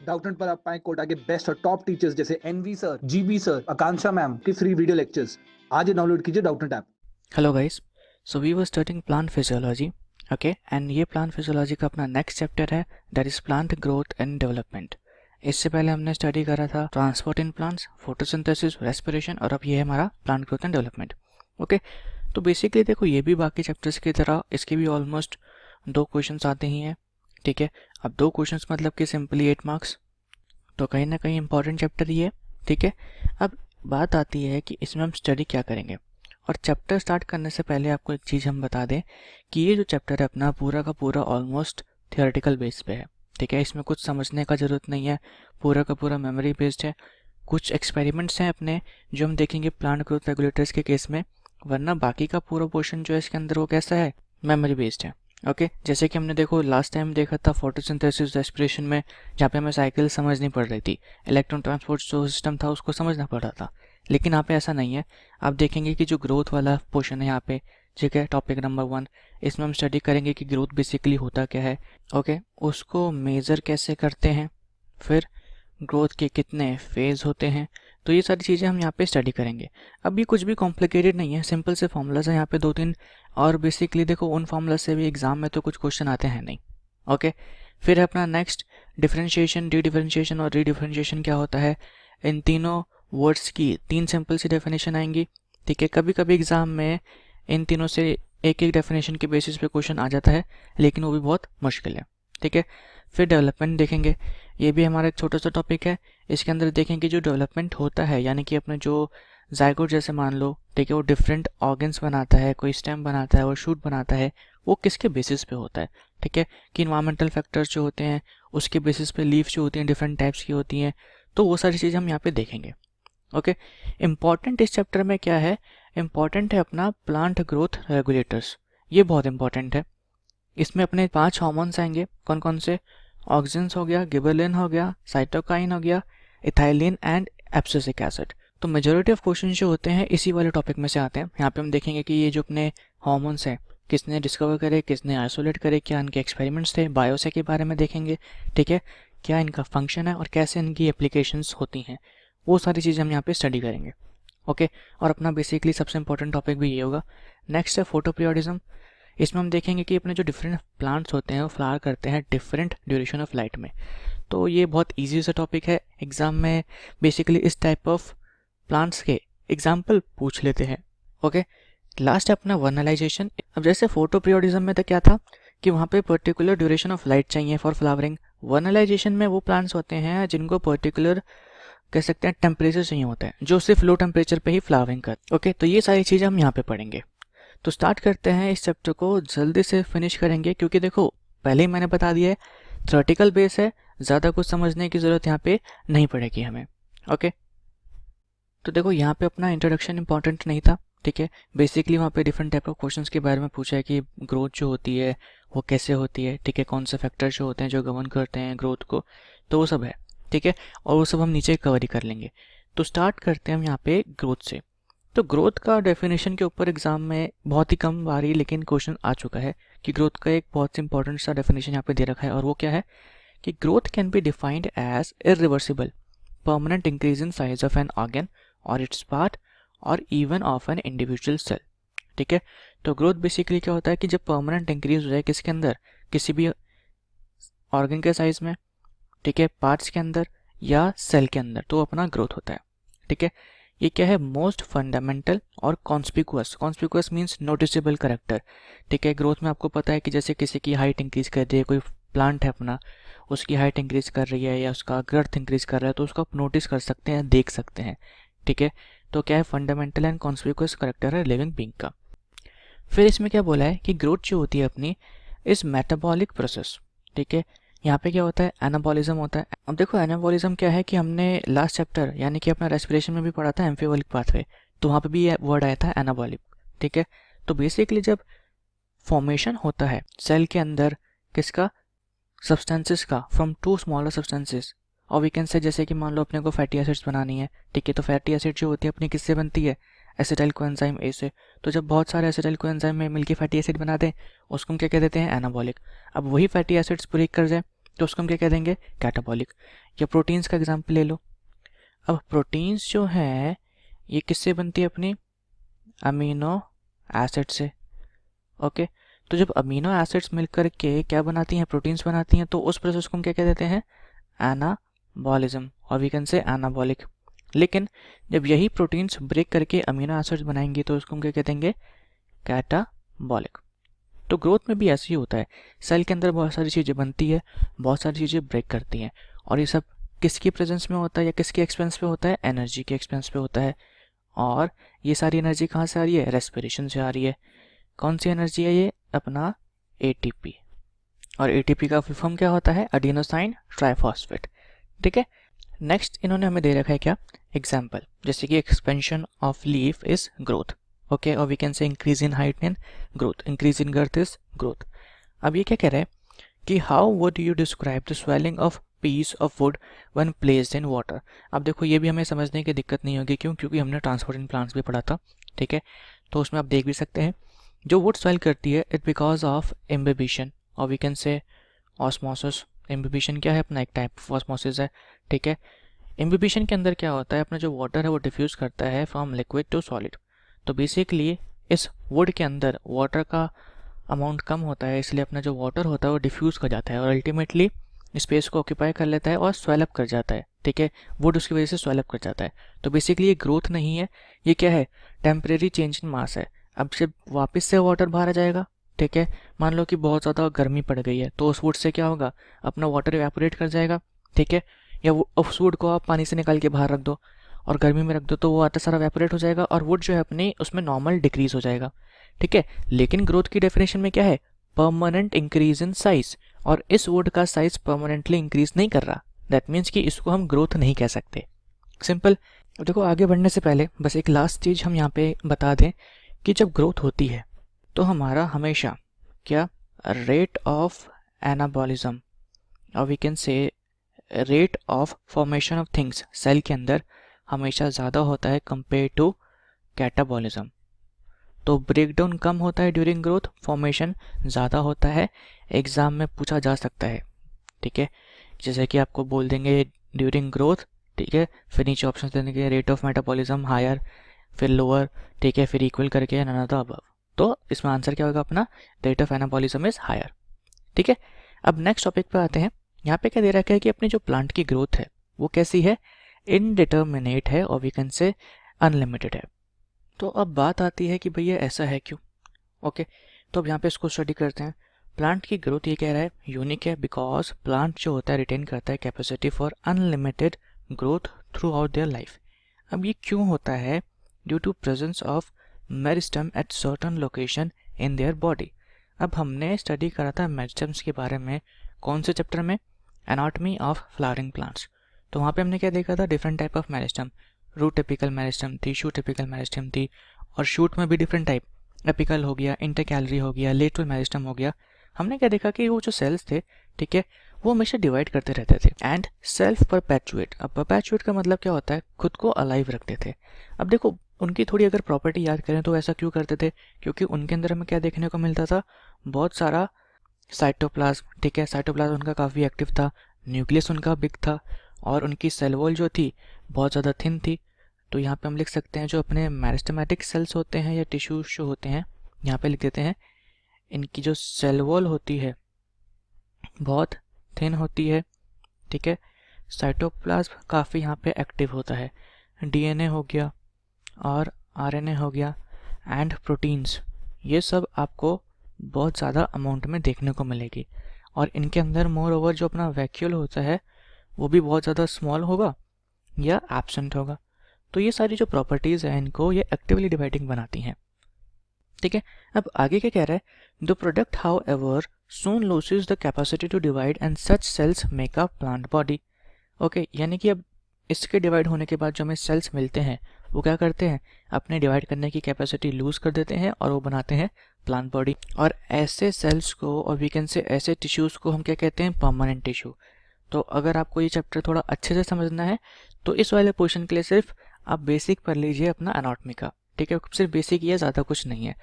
Doubtnut पर आप पाएं कोटा के बेस्ट और टॉप टीचर्स जैसे NV sir, GB sir, Akanksha ma'am की फ्री वीडियो लेक्चर्स। आज ही डाउनलोड कीजिए Doubtnut app. Hello guys, so we were starting plant physiology, okay, and ये प्लांट फिजियोलॉजी का अपना नेक्स्ट चैप्टर है, that is plant growth and development. इससे पहले हमने स्टडी करा था transport in plants, photosynthesis, respiration, और अब ये है हमारा plant growth and development. Okay, तो बेसिकली देखो, ये भी बाकी चैप्टर्स की तरह इसके भी ऑलमोस्ट 2 क्वेश्चंस आते ही हैं। ठीक है, अब 2 क्वेश्चंस मतलब कि सिंपली 8 मार्क्स, तो कहीं ना कहीं इंपॉर्टेंट चैप्टर ही है। ठीक है, अब बात आती है कि इसमें हम स्टडी क्या करेंगे। और चैप्टर स्टार्ट करने से पहले आपको एक चीज़ हम बता दें कि ये जो चैप्टर है अपना पूरा का पूरा ऑलमोस्ट थियोरेटिकल बेस पे है। ठीक है, इसमें कुछ समझने का ज़रूरत नहीं है, पूरा का पूरा मेमोरी बेस्ड है। कुछ एक्सपेरिमेंट्स हैं अपने जो हम देखेंगे प्लांट ग्रोथ रेगुलेटर्स के केस में, वरना बाकी का पूरा पोर्शन जो है इसके अंदर वो कैसा है, मेमोरी बेस्ड है। ओके, जैसे कि हमने देखो लास्ट टाइम देखा था फोटोसिंथेसिस रेस्पिरेशन में, जहाँ पे हमें साइकिल समझनी पड़ रही थी, इलेक्ट्रॉन ट्रांसपोर्ट जो सिस्टम था उसको समझना पड़ रहा था। लेकिन यहाँ पे ऐसा नहीं है। आप देखेंगे कि जो ग्रोथ वाला पोर्शन है यहाँ पे, ठीक है, टॉपिक नंबर 1, इसमें हम स्टडी करेंगे कि ग्रोथ बेसिकली होता क्या है। ओके, उसको मेज़र कैसे करते हैं, फिर ग्रोथ के कितने फेज़ होते हैं, तो ये सारी चीज़ें हम यहाँ पे स्टडी करेंगे। अब ये कुछ भी कॉम्प्लिकेटेड नहीं है, सिंपल से फॉर्मूलाज हैं यहाँ पे 2-3, और बेसिकली देखो उन फॉर्मूला से भी एग्जाम में तो कुछ क्वेश्चन आते हैं नहीं। ओके, फिर अपना नेक्स्ट डिफरेंशिएशन, डी डिफरेंशिएशन और री डिफरेंशिएशन क्या होता है। इन तीनों वर्ड्स की 3 सिंपल सी डेफिनेशन आएंगी। ठीक है, कभी कभी एग्जाम में इन तीनों से एक एक डेफिनेशन के बेसिस पे क्वेश्चन आ जाता है, लेकिन वो भी बहुत मुश्किल है। ठीक है, फिर डेवलपमेंट देखेंगे, ये भी हमारा एक छोटा सा टॉपिक है। इसके अंदर देखेंगे जो डेवलपमेंट होता है, यानी कि अपने जो जायगोट जैसे मान लो, ठीक है, वो डिफरेंट ऑर्गन्स बनाता है, कोई स्टेम बनाता है और शूट बनाता है, वो किसके बेसिस पे होता है। ठीक है, कि इन्वायरमेंटल फैक्टर्स जो होते हैं उसके बेसिस पे लीफ जो होती हैं डिफरेंट टाइप्स की होती हैं, तो वो सारी चीज़ें हम यहाँ पे देखेंगे। ओके, इम्पॉर्टेंट इस चैप्टर में क्या है, इम्पॉर्टेंट है अपना प्लांट ग्रोथ रेगुलेटर्स, ये बहुत इंपॉर्टेंट है। इसमें अपने 5 हार्मोन्स आएंगे, कौन कौन से, ऑक्सिन्स हो गया, गिबरेलिन हो गया, साइटोकाइन हो गया, इथाइलिन एंड एब्सिसिक एसिड। तो मेजॉरिटी ऑफ क्वेश्चन जो होते हैं इसी वाले टॉपिक में से आते हैं। यहाँ पे हम देखेंगे कि ये जो अपने हार्मोन्स हैं किसने डिस्कवर करे, किसने आइसोलेट करे, क्या इनके एक्सपेरिमेंट्स थे, बायोसे के बारे में देखेंगे। ठीक है, क्या इनका फंक्शन है और कैसे इनकी एप्लीकेशंस होती हैं, वो सारी चीज़ें हम यहाँ पे स्टडी करेंगे। ओके, और अपना बेसिकली सबसे इंपॉर्टेंट टॉपिक भी ये होगा। नेक्स्ट है फोटोपीरियोडिज्म। इसमें हम देखेंगे कि अपने जो डिफरेंट प्लांट्स होते हैं वो फ्लावर करते हैं डिफरेंट ड्यूरेशन ऑफ लाइट में। तो ये बहुत इजी सा टॉपिक है, एग्जाम में बेसिकली इस टाइप ऑफ प्लांट्स के एग्जाम्पल पूछ लेते हैं। ओके, लास्ट है अपना वर्नलाइजेशन। अब जैसे फोटो पीरियोडिज्म में तो क्या था कि वहाँ पे पर्टिकुलर ड्यूरेशन ऑफ लाइट चाहिए फॉर फ्लावरिंग। वर्नलाइजेशन में वो प्लांट्स होते हैं जिनको पर्टिकुलर कह सकते हैं टेम्परेचर चाहिए होता है, जो सिर्फ लो टेम्परेचर पे ही फ्लावरिंग कर। ओके, तो ये सारी चीज़ें हम यहाँ पे पढ़ेंगे। तो स्टार्ट करते हैं, इस चैप्टर को जल्दी से फिनिश करेंगे, क्योंकि देखो पहले ही मैंने बता दिया है थ्योरेटिकल बेस है, ज़्यादा कुछ समझने की ज़रूरत यहाँ पे नहीं पड़ेगी हमें। ओके, तो देखो यहाँ पे अपना इंट्रोडक्शन इंपॉर्टेंट नहीं था। ठीक है, बेसिकली वहाँ पे डिफरेंट टाइप ऑफ क्वेश्चंस के बारे में पूछा है कि ग्रोथ जो होती है वो कैसे होती है। ठीक है, कौन से फैक्टर्स जो होते हैं जो गवर्न करते हैं ग्रोथ को, तो वो सब है। ठीक है, और वो सब हम नीचे कवर ही कर लेंगे। तो स्टार्ट करते हैं हम यहाँ पे ग्रोथ से। तो ग्रोथ का डेफिनेशन के ऊपर एग्जाम में बहुत ही कम बारी लेकिन क्वेश्चन आ चुका है कि ग्रोथ का एक बहुत इंपॉर्टेंट सा डेफिनेशन यहाँ पे दे रखा है, और वो क्या है कि growth can be defined as irreversible permanent increase in size of an organ और इट्स पार्ट और even of an individual cell. ठीक है, तो ग्रोथ बेसिकली क्या होता है कि जब परमानेंट इंक्रीज हो जाए किसके अंदर, किसी भी ऑर्गन के साइज में, ठीक है, पार्ट्स के अंदर या सेल के अंदर, तो अपना ग्रोथ होता है। ठीक है, ये क्या है, मोस्ट फंडामेंटल और conspicuous. Conspicuous means noticeable character. ठीक है, ग्रोथ में आपको पता है कि जैसे किसी की हाइट इंक्रीज कर रही है, कोई प्लांट है अपना, उसकी हाइट इंक्रीज कर रही है या उसका गर्थ इंक्रीज कर रहा है, तो उसको आप नोटिस कर सकते हैं, देख सकते हैं। ठीक है, तो क्या है, फंडामेंटल एंड कॉन्स्पिकुअस करेक्टर है लिविंग बीइंग का। फिर इसमें क्या बोला है कि ग्रोथ जो होती है अपनी इस मेटाबॉलिक प्रोसेस। ठीक है, यहाँ पे क्या होता है, एनाबॉलिज्म होता है। अब देखो एनाबॉलिज्म क्या है कि हमने लास्ट चैप्टर यानी कि अपना रेस्पिरेशन में भी पढ़ा था एम्फिबॉलिक पाथवे, तो वहाँ पे भी ये वर्ड आया था एनाबॉलिक। ठीक है, तो बेसिकली जब फॉर्मेशन होता है सेल के अंदर किसका, सब्सटेंसेस का, फ्रॉम 2 स्मॉलर सब्सटेंसेस, और वी कैन से जैसे कि मान लो अपने को फैटी एसिड्स बनानी है। ठीक है, तो फैटी एसिड जो होती है अपनी किससे बनती है, एसिटाइल कोएंजाइम ए से। तो जब बहुत सारे एसिटाइल कोएंजाइम में मिलकर फैटी एसिड बना दें उसको हम क्या कह देते हैं, एनाबॉलिक। अब वही फैटी एसिड्स ब्रेक कर जाए तो उसको हम क्या कह देंगे, कैटाबॉलिक। या प्रोटीन्स का एग्जाम्पल ले लो। अब प्रोटीन्स जो है ये किससे बनती है, अपनी अमीनो एसिड से। ओके, तो जब अमीनो एसिड्स मिलकर के क्या बनाती हैं, प्रोटीन्स बनाती हैं, तो उस प्रोसेस को हम क्या कह देते हैं, एनाबॉलिज्म, और वी कैन से एनाबॉलिक। लेकिन जब यही प्रोटीन्स ब्रेक करके अमीनो एसिड्स बनाएंगे तो उसको हम क्या कह देंगे, कैटाबॉलिक। तो ग्रोथ में भी ऐसे ही होता है, सेल के अंदर बहुत सारी चीज़ें बनती है, बहुत सारी चीज़ें ब्रेक करती हैं, और ये सब किसकी प्रेजेंस में होता है या किसके एक्सपेंस पे होता है, एनर्जी के एक्सपेंस पे होता है। और ये सारी एनर्जी कहाँ से आ रही है, रेस्पिरेशन से आ रही है। कौन सी एनर्जी है ये, अपना एटीपी। और एटीपी का फुल फॉर्म क्या होता है, एडिनोसाइन ट्राइफॉस्फेट। ठीक है, नेक्स्ट इन्होंने हमें दे रखा है क्या, एग्जाम्पल, जैसे कि expansion of leaf is growth. Okay, और we can say increase in height and growth, increase in girth is growth. अब ये क्या कह रहा है कि how would you describe the swelling of piece of wood when placed in water. अब देखो ये भी हमें समझने की दिक्कत नहीं होगी, क्यों, क्योंकि हमने ट्रांसपोर्टिंग प्लांट्स भी पढ़ा था। ठीक है, तो उसमें आप देख भी सकते हैं जो वुड स्वेल करती है इट बिकॉज ऑफ इम्बिबिशन, और we can say osmosis. Imbibition क्या है, अपना एक टाइप ऑफ ऑस्मोसिस है। ठीक है, इम्बिबिशन के अंदर क्या होता है, अपना जो वाटर है वो डिफ्यूज़ करता है फ्रॉम लिक्विड टू सॉलिड। तो बेसिकली इस वुड के अंदर वाटर का अमाउंट कम होता है, इसलिए अपना जो वाटर होता है वो डिफ्यूज़ कर जाता है और अल्टीमेटली स्पेस को ऑक्यूपाई कर लेता है और स्वेलअप कर जाता है। ठीक है, वुड उसकी वजह से स्वेलअप कर जाता है। तो बेसिकली ये ग्रोथ नहीं है, ये क्या है, टेम्परेरी चेंज इन मास है। अब जब वापस से वाटर बाहर आ जाएगा, ठीक है, मान लो कि बहुत ज़्यादा गर्मी पड़ गई है, तो उस वुड से क्या होगा, अपना वाटर इवेपोरेट कर जाएगा। ठीक है, या उस वुड को आप पानी से निकाल के बाहर रख दो और गर्मी में रख दो तो वो वाटर सारा इवेपोरेट हो जाएगा और वुड जो है अपनी उसमें नॉर्मल डिक्रीज हो जाएगा। ठीक है, लेकिन ग्रोथ की डेफिनेशन में क्या है, परमानेंट इंक्रीज इन साइज, और इस वुड का साइज परमानेंटली इंक्रीज नहीं कर रहा। दैट मीन्स कि इसको हम ग्रोथ नहीं कह सकते। सिंपल। अब देखो आगे बढ़ने से पहले बस एक लास्ट चीज़ हम यहाँ पे बता दें कि जब ग्रोथ होती है तो हमारा हमेशा क्या, रेट ऑफ एनाबॉलिज्म, और we can say rate of formation of things cell के अंदर हमेशा ज़्यादा होता है कंपेयर टू कैटाबॉलिज्म। तो ब्रेकडाउन कम होता है ड्यूरिंग ग्रोथ, फॉर्मेशन ज़्यादा होता है। एग्ज़ाम में पूछा जा सकता है। ठीक है, जैसे कि आपको बोल देंगे ड्यूरिंग ग्रोथ, ठीक है, फिर नीचे ऑप्शन दे देंगे रेट ऑफ मेटाबॉलिज्म हायर, फिर लोअर, ठीक है, फिर इक्वल करके नन ऑफ द अबव। तो इसमें आंसर क्या होगा अपना, rate of anabolism is higher. ठीक है, अब नेक्स्ट टॉपिक पे आते हैं। यहाँ पे क्या दे रखा है कि अपने जो प्लांट की ग्रोथ है वो कैसी है, इनडिटर्मिनेट है, और वी कैन से अनलिमिटेड है। तो अब बात आती है कि भैया ऐसा है क्यों। ओके, तो अब यहाँ पे इसको स्टडी करते हैं। प्लांट की ग्रोथ ये कह रहा है यूनिक है बिकॉज प्लांट जो होता है रिटेन करता है capacity for unlimited growth throughout their life. अब ये क्यों होता है, due to presence of meristem at certain location in their body. अब हमने स्टडी करा था मेरिस्टम्स के बारे में, कौन से चैप्टर में, एनाटॉमी ऑफ फ्लावरिंग प्लांट्स। तो वहाँ पे हमने क्या देखा था, different type of meristem, root apical meristem थी, शूट टिपिकल मेरिस्टम थी, और शूट में भी डिफरेंट टाइप, एपिकल हो गया, इंटरकैलरी हो गया, लेटरल मेरिस्टम हो गया। हमने क्या देखा कि वो जो सेल्स थे, ठीक है, वो हमेशा डिवाइड करते रहते थे एंड सेल्फ परपेचुएट। अब परपेचुएट का मतलब क्या होता है, खुद को अलाइव रखते थे। अब देखो उनकी थोड़ी अगर प्रॉपर्टी याद करें तो ऐसा क्यों करते थे, क्योंकि उनके अंदर हमें क्या देखने को मिलता था, बहुत सारा साइटोप्लाज्म। ठीक है, साइटोप्लाज्म उनका काफ़ी एक्टिव था, न्यूक्लियस उनका बिग था, और उनकी सेल वॉल जो थी बहुत ज़्यादा थिन थी। तो यहाँ पे हम लिख सकते हैं जो अपने मेरिस्टेमेटिक सेल्स होते हैं या टिश्यूज जो होते हैं, यहाँ पे लिख देते हैं इनकी जो सेल वॉल होती है बहुत थिन होती है। ठीक है, साइटोप्लाज्म काफ़ी यहाँ पे एक्टिव होता है, डीएनए हो गया और आरएनए हो गया एंड प्रोटीन्स, ये सब आपको बहुत ज़्यादा अमाउंट में देखने को मिलेगी। और इनके अंदर मोर ओवर जो अपना वैक्यूल होता है वो भी बहुत ज़्यादा स्मॉल होगा या एब्सेंट होगा। तो ये सारी जो प्रॉपर्टीज़ हैं इनको ये एक्टिवली डिवाइडिंग बनाती हैं। ठीक है, अब आगे क्या कह रहा है, the product however soon loses the capacity to divide and such cells make a plant body. Okay, यानी कि अब इसके डिवाइड होने के बाद जो हमें सेल्स मिलते हैं वो क्या करते हैं, अपने डिवाइड करने की कैपेसिटी लूज कर देते हैं और वो बनाते हैं प्लांट बॉडी। और ऐसे सेल्स को, और वी कैन से ऐसे टिश्यूज़ को हम क्या कहते हैं, परमानेंट टिश्यू। तो अगर आपको ये चैप्टर थोड़ा अच्छे से समझना है तो इस वाले पोर्शन के लिए सिर्फ आप बेसिक पढ़ लीजिए अपना एनाटॉमी का। ठीक है, सिर्फ बेसिक ही है, ज़्यादा कुछ नहीं है।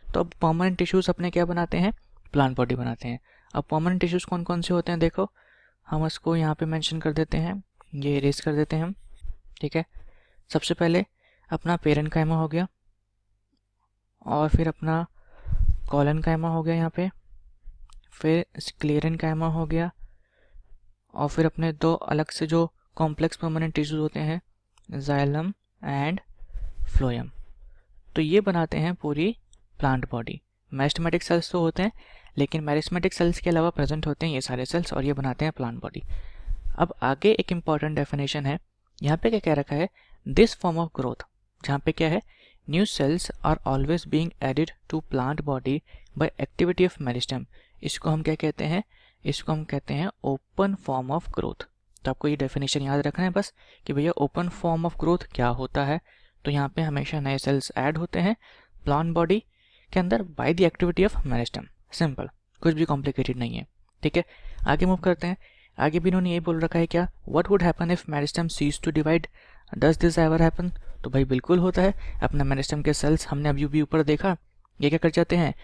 तो अब परमानेंट टिश्यूज़ अपने क्या बनाते हैं, प्लांट बॉडी बनाते हैं। अब परमानेंट टिश्यूज़ कौन कौन से होते हैं, देखो हम इसको यहाँ पे मेंशन कर देते हैं, ये इरेज कर देते हैं हम, ठीक है। सबसे पहले अपना पेरेंट काइमा हो गया, और फिर अपना कॉलन काइमा हो गया यहाँ पे, फिर स्क्लेरन काइमा हो गया, और फिर अपने दो अलग से जो कॉम्प्लेक्स परमानेंट टिश्यूज होते हैं, जाइलम एंड फ्लोएम। तो ये बनाते हैं पूरी प्लांट बॉडी। मेरिस्टेमेटिक सेल्स तो होते हैं, लेकिन मेरिस्टेमेटिक सेल्स के अलावा प्रेजेंट होते हैं ये सारे सेल्स, और ये बनाते हैं प्लांट बॉडी। अब आगे एक इम्पॉर्टेंट डेफिनेशन है, यहाँ पे क्या कह रखा है, दिस फॉर्म ऑफ ग्रोथ, जहाँ पे क्या है, new cells are always being added to plant body by activity of meristem. इसको हम क्या कहते हैं, इसको हम कहते हैं ओपन फॉर्म ऑफ ग्रोथ। तो आपको ये डेफिनेशन याद रखना है बस कि भैया ओपन फॉर्म ऑफ ग्रोथ क्या होता है। तो यहाँ पे हमेशा नए सेल्स ऐड होते हैं प्लांट बॉडी के अंदर by the activity of meristem. Simple, कुछ भी कॉम्प्लिकेटेड नहीं है, ठीक है। आगे मूव करते हैं। आगे भी इन्होंने ये बोल रखा है क्या, what would happen if meristem cease to divide, does this ever happen. तो भाई बिल्कुल होता है। अपना मेरिस्टेम के सेल्स हमने अभी भी ऊपर देखा, ये क्या कर जाते हैं,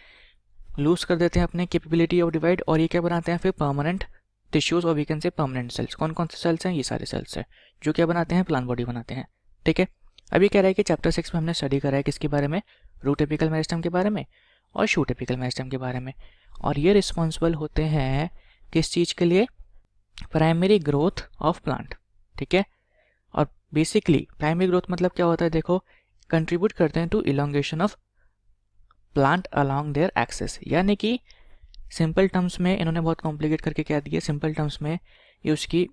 लूज कर देते हैं अपने कैपेबिलिटी ऑफ डिवाइड, और ये क्या बनाते हैं फिर परमानेंट टिश्यूज, और we can say permanent cells. कौन कौन से सेल्स हैं, ये सारे सेल्स हैं जो क्या बनाते हैं, प्लांट बॉडी बनाते हैं, ठीक है। अभी कह रहा है कि चैप्टर 6 में हमने स्टडी करा है किसके बारे में, रूट एपिकल मेरिस्टेम के बारे में और शूट एपिकल मेरिस्टेम के बारे में। और ये रिस्पॉन्सिबल होते हैं किस चीज़ के लिए, प्राइमरी ग्रोथ ऑफ प्लांट, ठीक है। और बेसिकली प्राइमरी ग्रोथ मतलब क्या होता है, देखो, कंट्रीब्यूट करते हैं to elongation of plant along their axis. यानी कि सिंपल टर्म्स में इन्होंने बहुत कॉम्प्लिकेट करके क्या दिया, सिंपल टर्म्स में ये उसकी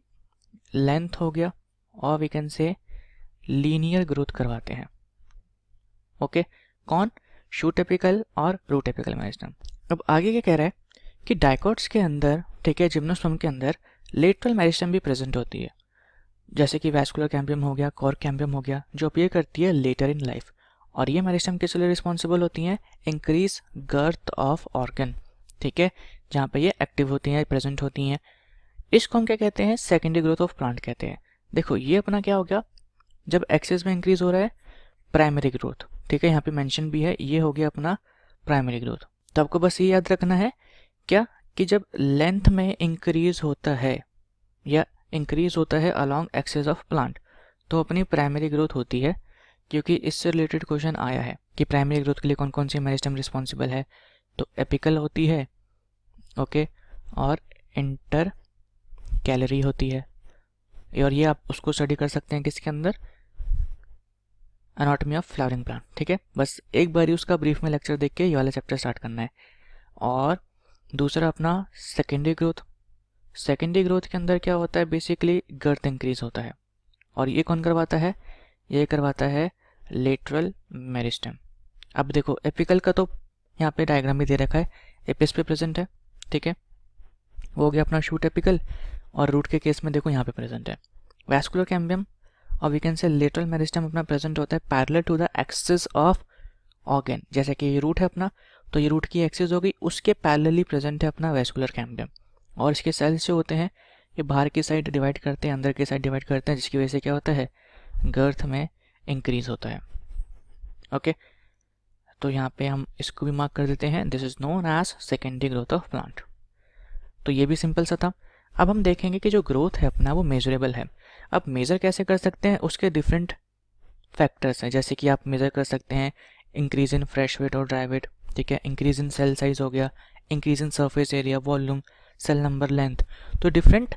लेंथ हो गया, और we can say linear growth करवाते हैं, ओके। कौन, शूट एपिकल और रूट एपिकल मेरिस्टेम। अब आगे क्या कह रहा है कि डाइकोट्स के अंदर, ठीक है, जिम्नोस्पर्म के अंदर लेटरल मेरिस्टेम भी प्रेजेंट होती है, जैसे कि वैस्कुलर कैम्बियम हो गया, कोर कैम्बियम हो गया, जो अपीयर करती है लेटर इन लाइफ। और ये मेरिस्टेम किस लिए रिस्पॉन्सिबल होती हैं, इंक्रीज गर्थ ऑफ ऑर्गन, ठीक है, जहाँ पे ये एक्टिव होती हैं, प्रेजेंट होती हैं। इसको हम क्या कहते हैं, सेकेंडरी ग्रोथ ऑफ प्लांट कहते हैं। देखो ये अपना क्या हो गया, जब एक्सेस में इंक्रीज हो रहा है, प्राइमरी ग्रोथ, ठीक है, यहाँ पे मेंशन भी है, ये हो गया अपना प्राइमरी ग्रोथ। तो आपको बस ये याद रखना है क्या, कि जब लेंथ में इंक्रीज होता है या इंक्रीज होता है अलोंग एक्सेस ऑफ प्लांट, तो अपनी प्राइमरी ग्रोथ होती है, क्योंकि इससे रिलेटेड क्वेश्चन आया है कि प्राइमरी ग्रोथ के लिए कौन कौन सी मेरिस्टेम रिस्पॉन्सिबल है। तो एपिकल होती है, ओके, और इंटर कैलरी होती है, और ये आप उसको स्टडी कर सकते हैं किसके अंदर, एनाटॉमी ऑफ फ्लावरिंग प्लांट, ठीक है। बस एक बार ही उसका ब्रीफ में लेक्चर देख के ये वाला चैप्टर स्टार्ट करना है। और दूसरा अपना सेकेंडरी ग्रोथ। सेकेंडरी ग्रोथ के अंदर क्या होता है, बेसिकली गर्थ इंक्रीज होता है, और ये कौन करवाता है, ये करवाता है लेटरल मेरिस्टेम। अब देखो एपिकल का तो यहाँ पे डायग्राम भी दे रखा है, एपिस पे प्रेजेंट है, ठीक है, वो हो गया अपना शूट एपिकल, और रूट के केस में देखो यहाँ पे प्रेजेंट है वैस्कुलर कैम्बियम, और we can say lateral meristem अपना प्रेजेंट होता है parallel to the axis of organ. जैसे कि ये रूट है अपना, तो ये रूट की एक्सिस हो गई, उसके पैरेलली प्रेजेंट है अपना वैस्कुलर कैम्बियम। और इसके सेल्स जो होते हैं ये बाहर की साइड डिवाइड करते हैं, अंदर की साइड डिवाइड करते हैं, जिसकी वजह से क्या होता है, गर्थ में इंक्रीज होता है, ओके। तो यहाँ पे हम इसको भी मार्क कर देते हैं, this is known as secondary growth of plant. तो ये भी सिंपल सा था। अब हम देखेंगे कि जो ग्रोथ है अपना वो मेजरेबल है। अब मेज़र कैसे कर सकते हैं, उसके डिफरेंट फैक्टर्स हैं, जैसे कि आप मेज़र कर सकते हैं इंक्रीज इन फ्रेश वेट और ड्राई वेट, ठीक है, इंक्रीज इन सेल साइज हो गया, increase in surface area, volume, cell number, length. तो डिफरेंट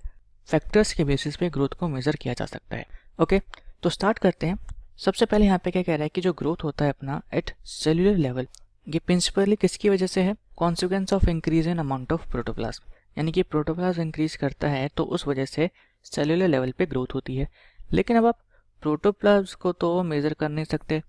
फैक्टर्स के बेसिस पे ग्रोथ को मेज़र किया जा सकता है, ओके। तो स्टार्ट करते हैं। सबसे पहले यहाँ पे क्या कह रहा है कि जो ग्रोथ होता है अपना एट सेल्यूलर लेवल, ये प्रिंसिपली किसकी वजह से है, consequence of increase in amount of protoplasm, यानी कि प्रोटोप्लाज्म इंक्रीज करता है तो उस वजह से सेल्यूलर लेवल पे ग्रोथ होती है। लेकिन अब आप प्रोटोप्लाज्म को तो मेज़र कर नहीं सकते,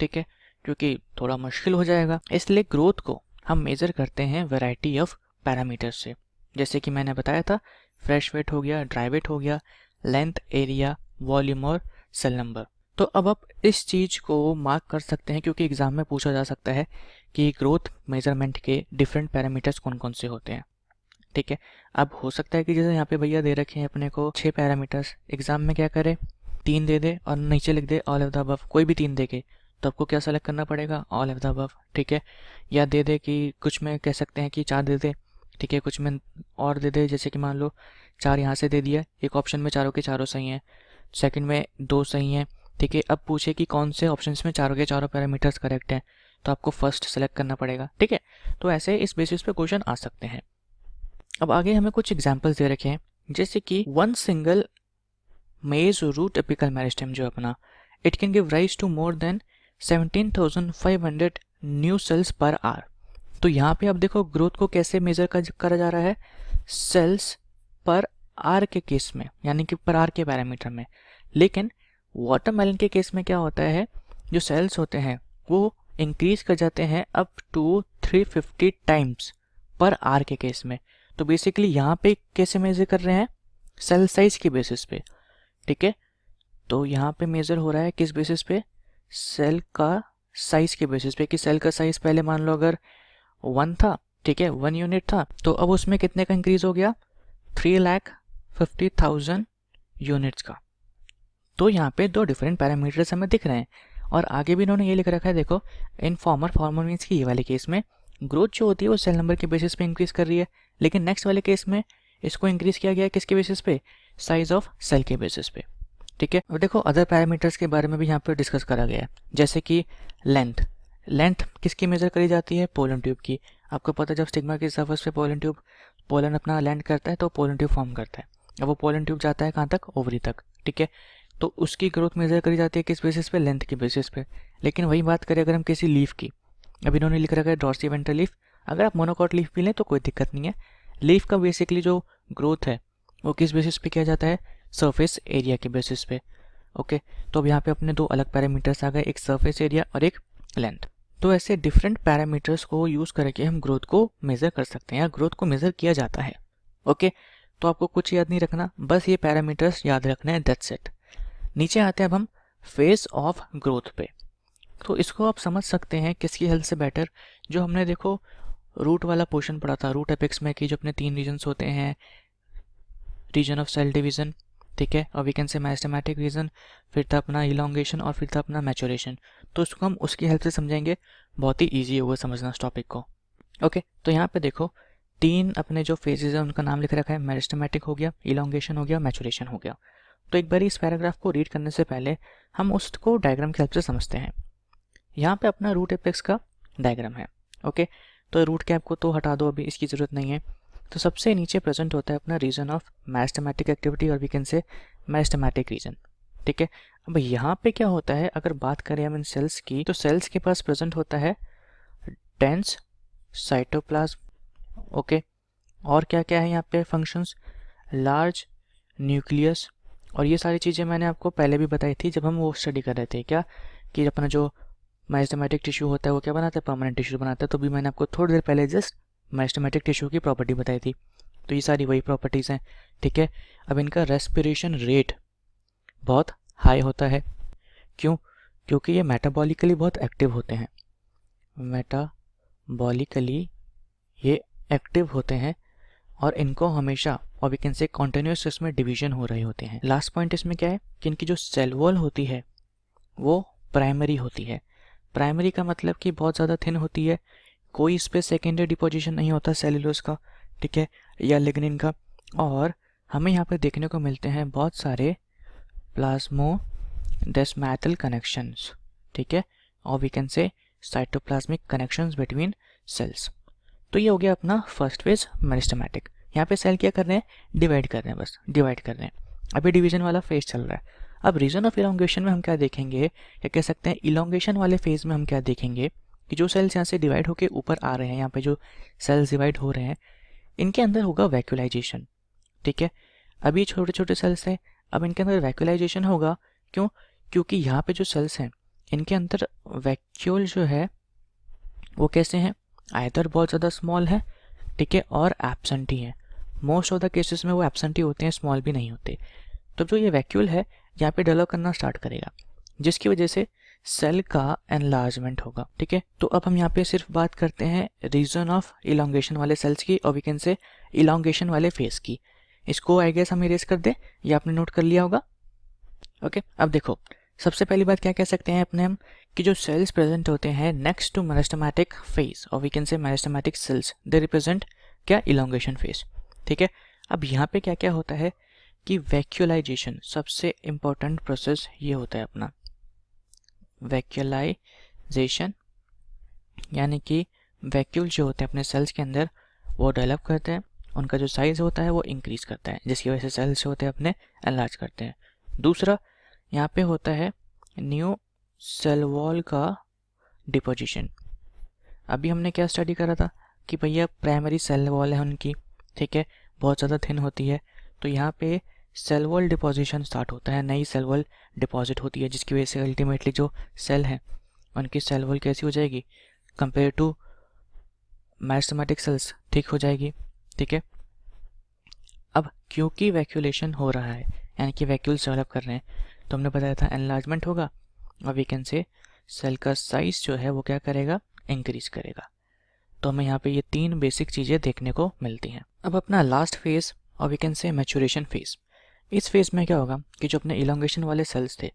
ठीक है, क्योंकि थोड़ा मुश्किल हो जाएगा, इसलिए ग्रोथ को हम मेज़र करते हैं वैरायटी ऑफ पैरामीटर्स से। जैसे कि मैंने बताया था, फ्रेश वेट हो गया, ड्राई वेट हो गया, लेंथ, एरिया, वॉल्यूम और सेल नंबर। तो अब आप इस चीज़ को मार्क कर सकते हैं, क्योंकि एग्जाम में पूछा जा सकता है कि ग्रोथ मेजरमेंट के डिफरेंट पैरामीटर्स कौन कौन से होते हैं, ठीक है। अब हो सकता है कि जैसे यहाँ पे भैया दे रखे हैं अपने को 6 पैरामीटर्स, एग्जाम में क्या करे 3 दे दे और नीचे लिख they all of the above, कोई भी 3 दे के, तो आपको क्या सेलेक्ट करना पड़ेगा, ऑल ऑफ द अबव, ठीक है। या दे दे कि कुछ में कह सकते हैं कि 4 दे दे, ठीक है, कुछ में और दे दे, जैसे कि मान लो 4 यहाँ से दे दिया, एक ऑप्शन में चारों के चारों सही हैं, सेकंड में 2 सही हैं, ठीक है। अब पूछे कि कौन से ऑप्शंस में चारों के चारों पैरामीटर्स करेक्ट हैं, तो आपको फर्स्ट सेलेक्ट करना पड़ेगा, ठीक है। तो ऐसे इस बेसिस पे क्वेश्चन आ सकते हैं। अब आगे हमें कुछ एग्जांपल्स दे रखे हैं, जैसे कि one single maize root apical meristem जो अपना, it can give rise to more than 17,500 new cells per hour. तो यहाँ पे आप देखो ग्रोथ को कैसे मेजर करा जा रहा है, सेल्स पर आर के केस में, यानी कि पर आर के पैरामीटर में। लेकिन वाटरमेलन के केस में क्या होता है, जो सेल्स होते हैं वो इंक्रीज कर जाते हैं अप टू 350 टाइम्स पर आर के केस में। तो बेसिकली यहाँ पे कैसे मेजर कर रहे हैं, सेल साइज के बेसिस पे, ठीक है। तो यहाँ पे मेजर हो रहा है किस बेसिस पे, सेल का साइज के बेसिस पे, कि सेल का साइज पहले मान लो अगर 1 था, ठीक है, 1 यूनिट था, तो अब उसमें कितने का इंक्रीज हो गया, 3,50,000 यूनिट्स का। तो यहाँ पे 2 डिफरेंट पैरामीटर्स हमें दिख रहे हैं। और आगे भी इन्होंने ये लिख रखा है, देखो फॉर्मर मीन्स की ये वाले केस में ग्रोथ जो होती है वो सेल नंबर के बेसिस पे इंक्रीज कर रही है, लेकिन नेक्स्ट वाले केस में इसको इंक्रीज किया गया है किसके बेसिस पे, साइज ऑफ सेल के बेसिस पे, ठीक है। अब देखो अदर पैरामीटर्स के बारे में भी यहाँ पे डिस्कस करा गया है, जैसे कि लेंथ किसकी मेजर करी जाती है, पोलन ट्यूब की। आपको पता है जब स्टिग्मा की सर्फेस पे पोलन अपना लैंड करता है तो पोलन ट्यूब फॉर्म करता है। अब वो पोलन ट्यूब जाता है कहाँ तक, ओवरी तक, ठीक है। तो उसकी ग्रोथ मेजर करी जाती है किस बेसिस पे, लेंथ के बेसिस पे। लेकिन वही बात करें अगर हम किसी लीफ की, अब इन्होंने लिख रखा है डॉर्सी वेंट्रल लीफ, अगर आप मोनोकॉट लीफ भी लें तो कोई दिक्कत नहीं है। लीफ का बेसिकली जो ग्रोथ है वो किस बेसिस पे किया जाता है, सरफेस एरिया के बेसिस पे, ओके। तो अब यहाँ पे अपने 2 अलग पैरामीटर्स आ गए, एक सरफेस एरिया और एक लेंथ। तो ऐसे डिफरेंट पैरामीटर्स को यूज़ करके हम ग्रोथ को मेज़र कर सकते हैं या ग्रोथ को मेज़र किया जाता है, ओके। तो आपको कुछ याद नहीं रखना, बस ये पैरामीटर्स याद रखना है, दैट्स इट। नीचे आते हैं अब हम फेज ऑफ ग्रोथ पे। तो इसको आप समझ सकते हैं किसकी हेल्प से बेटर, जो हमने देखो रूट वाला पोर्शन पढ़ा था रूट एपेक्स में, कि जो अपने 3 रीजन्स होते हैं, रीजन ऑफ सेल डिवीजन, ठीक है, और we can say meristematic region, फिर था अपना इलोंगेशन और फिर था अपना मैचुरेशन। तो उसको हम उसकी हेल्प से समझेंगे, बहुत ही ईजी होगा समझना इस टॉपिक को, ओके। तो यहाँ पे देखो 3 अपने जो फेजेज है उनका नाम लिख रखा है, मेरिस्टेमेटिक हो गया, इलोंगेशन हो गया, मैचुरेशन हो गया। तो एक बार इस पैराग्राफ को रीड करने से पहले हम उसको डायग्राम की हेल्प से समझते हैं। यहाँ पे अपना रूट एपेक्स का डायग्राम है, ओके। तो रूट कैप को तो हटा दो, अभी इसकी ज़रूरत नहीं है। तो सबसे नीचे प्रेजेंट होता है अपना रीजन ऑफ मेरिस्टेमेटिक एक्टिविटी और we can say meristematic region, ठीक है। अब यहाँ पे क्या होता है, अगर बात करें हम इन सेल्स की, तो सेल्स के पास प्रेजेंट होता है डेंस साइटोप्लाज्म, ओके। और क्या क्या है यहाँ पे फंक्शंस, लार्ज न्यूक्लियस, और ये सारी चीज़ें मैंने आपको पहले भी बताई थी जब हम वो स्टडी कर रहे थे, क्या कि अपना जो मेरिस्टेमेटिक टिश्यू होता है वो क्या बनाता है, परमानेंट टिश्यू बनाता है। तो भी मैंने आपको थोड़ी देर पहले जस्ट मेरिस्टेमेटिक टिश्यू की प्रॉपर्टी बताई थी। तो ये सारी वही प्रॉपर्टीज़ हैं, ठीक है। अब इनका रेस्पिरेशन रेट बहुत हाई होता है, क्यों, क्योंकि ये मेटाबॉलिकली बहुत एक्टिव होते हैं, मेटाबॉलिकली ये एक्टिव होते हैं, और इनको हमेशा, और वी कैन से कॉन्टिन्यूस इसमें डिवीजन हो रहे होते हैं। लास्ट पॉइंट इसमें क्या है कि इनकी जो सेल वॉल होती है वो प्राइमरी होती है। प्राइमरी का मतलब कि बहुत ज़्यादा थिन होती है, कोई इस पर सेकेंडरी डिपोजिशन नहीं होता सेल्यूलोज का, ठीक है, या लिग्निन का। और हमें यहाँ पे देखने को मिलते हैं बहुत सारे प्लाज्मोडेस्माटल कनेक्शंस, ठीक है, और we can say cytoplasmic connections between cells. तो ये हो गया अपना फर्स्ट फेज मेरिस्टेमेटिक। यहाँ पे सेल क्या कर रहे हैं, डिवाइड कर रहे हैं, बस डिवाइड कर रहे हैं। अभी डिवीजन वाला फेज चल रहा है। अब रीजन ऑफ इलोंगेशन में हम क्या देखेंगे, या कह सकते हैं इलोंगेशन वाले फेज में हम क्या देखेंगे कि जो सेल्स यहाँ से डिवाइड होकर ऊपर आ रहे हैं, यहाँ पे जो सेल्स डिवाइड हो रहे हैं, इनके अंदर होगा वैक्यूलाइजेशन, ठीक है। अभी छोटे छोटे सेल्स हैं, अब इनके अंदर वैक्यूलाइजेशन होगा, क्यों, क्योंकि यहाँ पे जो सेल्स हैं इनके अंदर वैक्यूल जो है वो कैसे हैं, आइदर बहुत ज़्यादा स्मॉल है, ठीक है, और एब्सेंट ही है। मोस्ट ऑफ द केसेस में वो एब्सेंट ही होते हैं, स्मॉल भी नहीं होते। तो जो ये वैक्यूल है यहाँ पे डेवलप करना स्टार्ट करेगा, जिसकी वजह से सेल का एनलार्जमेंट होगा, ठीक है। तो अब हम यहाँ पे सिर्फ बात करते हैं रीजन ऑफ इलोंगेशन वाले सेल्स की, और वी कैन से इलोंगेशन वाले फेस की। इसको आई गेस हम इरेज कर दें, ये आपने नोट कर लिया होगा, ओके। अब देखो सबसे पहली बात क्या कह सकते हैं अपने हम, कि जो सेल्स प्रेजेंट होते हैं नेक्स्ट टू मेरिस्टेमेटिक फेज, और we can say meristematic cells, they represent क्या, इलोंगेशन फेज। ठीक है, अब यहाँ पे क्या क्या होता है कि वैक्यूलाइजेशन, सबसे इम्पोर्टेंट प्रोसेस ये होता है अपना वैक्यूलाइजेशन, यानी कि वैक्यूल जो होते हैं अपने सेल्स के अंदर वो डेवलप करते हैं, उनका जो साइज़ होता है वो इंक्रीज करता है, जिसकी वजह से सेल्स जो होते हैं अपने एनलार्ज करते हैं। दूसरा यहाँ पे होता है न्यू सेल वॉल का डिपोजिशन। अभी हमने क्या स्टडी करा था कि भैया प्राइमरी सेल वॉल है उनकी, ठीक है, बहुत ज़्यादा थिन होती है, तो यहाँ पे सेल वॉल डिपोजिशन स्टार्ट होता है, नई सेल वॉल डिपॉजिट होती है, जिसकी वजह से अल्टीमेटली जो सेल है उनकी सेल वॉल कैसी हो जाएगी कंपेयर टू मेरिस्टेमेटिक सेल्स, ठीक हो जाएगी। ठीक है, अब क्योंकि वैक्यूलेशन हो रहा है यानी कि वैक्यूल्स डेवलप कर रहे हैं, तो हमने बताया था एनलार्जमेंट होगा और वी कैन से सेल का साइज जो है वो क्या करेगा, इंक्रीज करेगा। तो हमें यहाँ पे ये 3 बेसिक चीज़ें देखने को मिलती हैं। अब अपना लास्ट फेज और we can say maturation phase. इस फेज में क्या होगा कि जो अपने इलोंगेशन वाले सेल्स थे,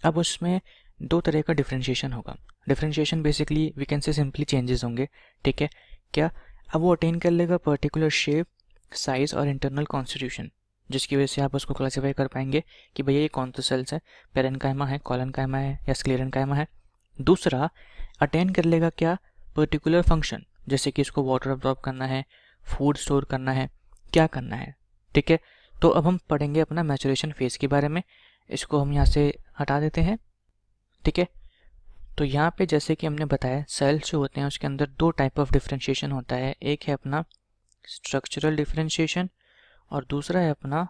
अब उसमें 2 तरह का डिफ्रेंशिएशन होगा। Differentiation basically we can say simply changes होंगे। ठीक है, क्या, अब वो अटेन कर लेगा पर्टिकुलर शेप, साइज और इंटरनल कॉन्स्टिट्यूशन, जिसकी वजह से आप उसको क्लासीफाई कर पाएंगे कि भैया ये कौन सा सेल्स है, पेरेन्काइमा है, कोलेनकाइमा है या स्क्लेरेन्काइमा है। दूसरा अटेन कर लेगा क्या, पर्टिकुलर फंक्शन, जैसे कि इसको वाटर अब्जॉर्ब करना है, फूड स्टोर करना है, क्या करना है। ठीक है, तो अब हम पढ़ेंगे अपना मैच्योरेशन फेज के बारे में, इसको हम यहाँ से हटा देते हैं। ठीक है, तो यहाँ पे जैसे कि हमने बताया सेल्स जो होते हैं उसके अंदर 2 टाइप ऑफ डिफ्रेंशिएशन होता है, एक है अपना स्ट्रक्चरल डिफ्रेंशिएशन और दूसरा है अपना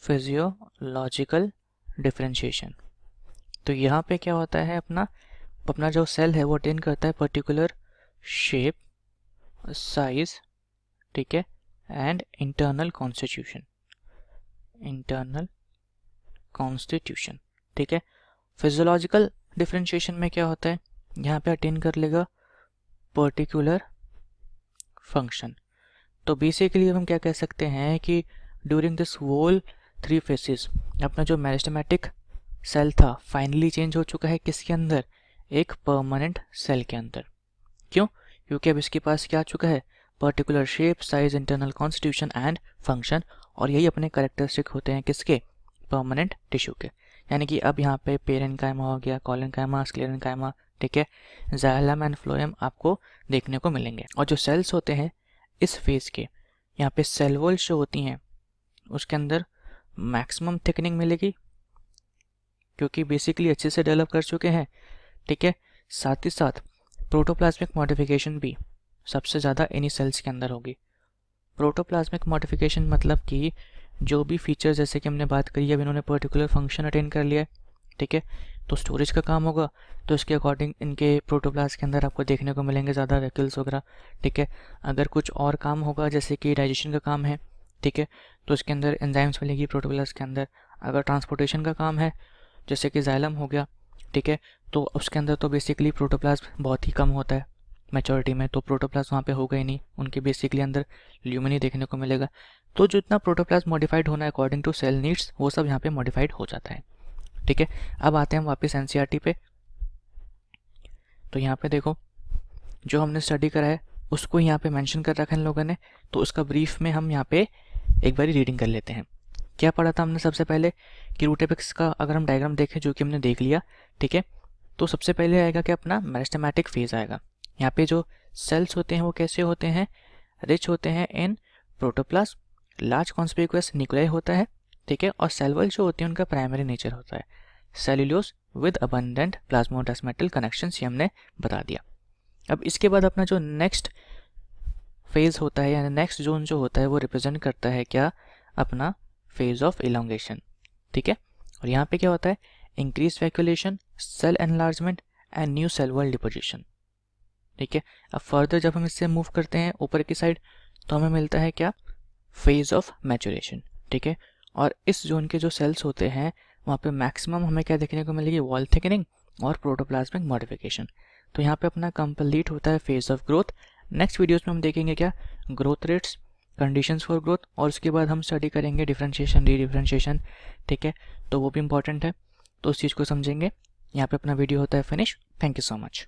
फिजियोलॉजिकल डिफ्रेंशिएशन। तो यहाँ पे क्या होता है, अपना जो सेल है वो अटेन करता है पर्टिकुलर शेप, साइज, ठीक है, एंड इंटरनल कॉन्स्टिट्यूशन। ठीक है, फिजियोलॉजिकल डिफ्रेंशिएशन में क्या होता है, यहाँ पे अटेन कर लेगा पर्टिकुलर फंक्शन। तो बेसिकली हम क्या कह सकते हैं कि ड्यूरिंग दिस होल 3 फेसेस अपना जो मेरिस्टेमेटिक सेल था फाइनली चेंज हो चुका है किसके अंदर, एक परमानेंट सेल के अंदर। क्यों, क्योंकि अब इसके पास क्या आ चुका है, particular shape, size, internal constitution and function, और यही अपने कैरेक्टरिस्टिक होते हैं किसके, परमानेंट टिश्यू के। यानी कि अब यहाँ पे पेरेन्काइमा हो गया, कोलेनकाइमा, स्क्लेरेन्काइमा, ठीक है, जाइलम एंड फ्लोएम आपको देखने को मिलेंगे। और जो सेल्स होते हैं इस फेज के, यहाँ पे सेल वॉल्स जो होती हैं उसके अंदर मैक्सिमम थिकनिंग मिलेगी क्योंकि बेसिकली अच्छे से डेवलप कर चुके हैं। ठीक है, साथ ही साथ प्रोटोप्लाज्मिक मॉडिफिकेशन भी सबसे ज़्यादा इन्हीं सेल्स के अंदर होगी। प्रोटोप्लाज्मिक मॉडिफिकेशन मतलब कि जो भी फीचर्स जैसे कि हमने बात करी, अब इन्होंने पर्टिकुलर फंक्शन अटेन कर लिया है, ठीक है, तो स्टोरेज का काम होगा, तो इसके अकॉर्डिंग इनके प्रोटोप्लाज्म के अंदर आपको देखने को मिलेंगे ज़्यादा वैक्यूल्स वगैरह। ठीक है, अगर कुछ और काम होगा जैसे कि डाइजेशन का काम है, ठीक है, तो इसके अंदर एंजाइम्स मिलेगी प्रोटोप्लाज्म के अंदर। अगर ट्रांसपोर्टेशन का काम है जैसे कि जाइलम हो गया, ठीक है, तो उसके अंदर तो बेसिकली प्रोटोप्लाज्म बहुत ही कम होता है मैच्योरिटी में, तो प्रोटोप्लाज्म वहाँ पे होगा ही नहीं, उनके बेसिकली अंदर ल्यूमिनी देखने को मिलेगा। तो जो इतना प्रोटोप्लाज्म मॉडिफाइड होना है अकॉर्डिंग टू सेल नीड्स वो सब यहाँ पे मॉडिफाइड हो जाता है। ठीक है, अब आते हैं हम वापस एनसीईआरटी पे। तो यहाँ पे देखो जो हमने स्टडी करा है उसको यहाँ पे मेंशन कर रखा है इन लोगों ने, तो उसका ब्रीफ में हम यहाँ पे एक बारी रीडिंग कर लेते हैं। क्या पढ़ा था हमने सबसे पहले कि रूट एपेक्स का अगर हम डायग्राम देखें जो कि हमने देख लिया, ठीक है, तो सबसे पहले आएगा कि अपना मेरिस्टेमेटिक फेज आएगा। यहाँ पे जो सेल्स होते हैं वो कैसे होते हैं, रिच होते हैं इन प्रोटोप्लाज्म, लार्ज कॉन्स्पिकुअस न्यूक्लियाई होता है, ठीक है, और सेल वॉल जो होती है उनका प्राइमरी नेचर होता है cellulose with abundant plasmodesmatal connections, ये हमने बता दिया। अब इसके बाद अपना जो नेक्स्ट फेज होता है यानी नेक्स्ट जोन जो होता है वो रिप्रेजेंट करता है क्या, अपना फेज ऑफ इलोंगेशन। ठीक है, और यहाँ पे क्या होता है, increase vacuolation, cell enlargement and new cell wall deposition. ठीक है, अब फर्दर जब हम इससे मूव करते हैं ऊपर की साइड तो हमें मिलता है क्या, फेज ऑफ मैच्योरेशन। ठीक है, और इस जोन के जो सेल्स होते हैं वहाँ पे मैक्सिमम हमें क्या देखने को मिलेगी, वॉल थिकनिंग और प्रोटोप्लाज्मिक मॉडिफिकेशन। तो यहाँ पे अपना कंप्लीट होता है phase of growth. Next videos में हम देखेंगे क्या, growth rates, conditions for growth, और उसके बाद हम स्टडी करेंगे डिफरेंशिएशन, डी डिफरेंशिएशन। ठीक है, तो वो भी इंपॉर्टेंट है, तो उस चीज़ को समझेंगे। यहाँ पे अपना वीडियो होता है finish. Thank you so much.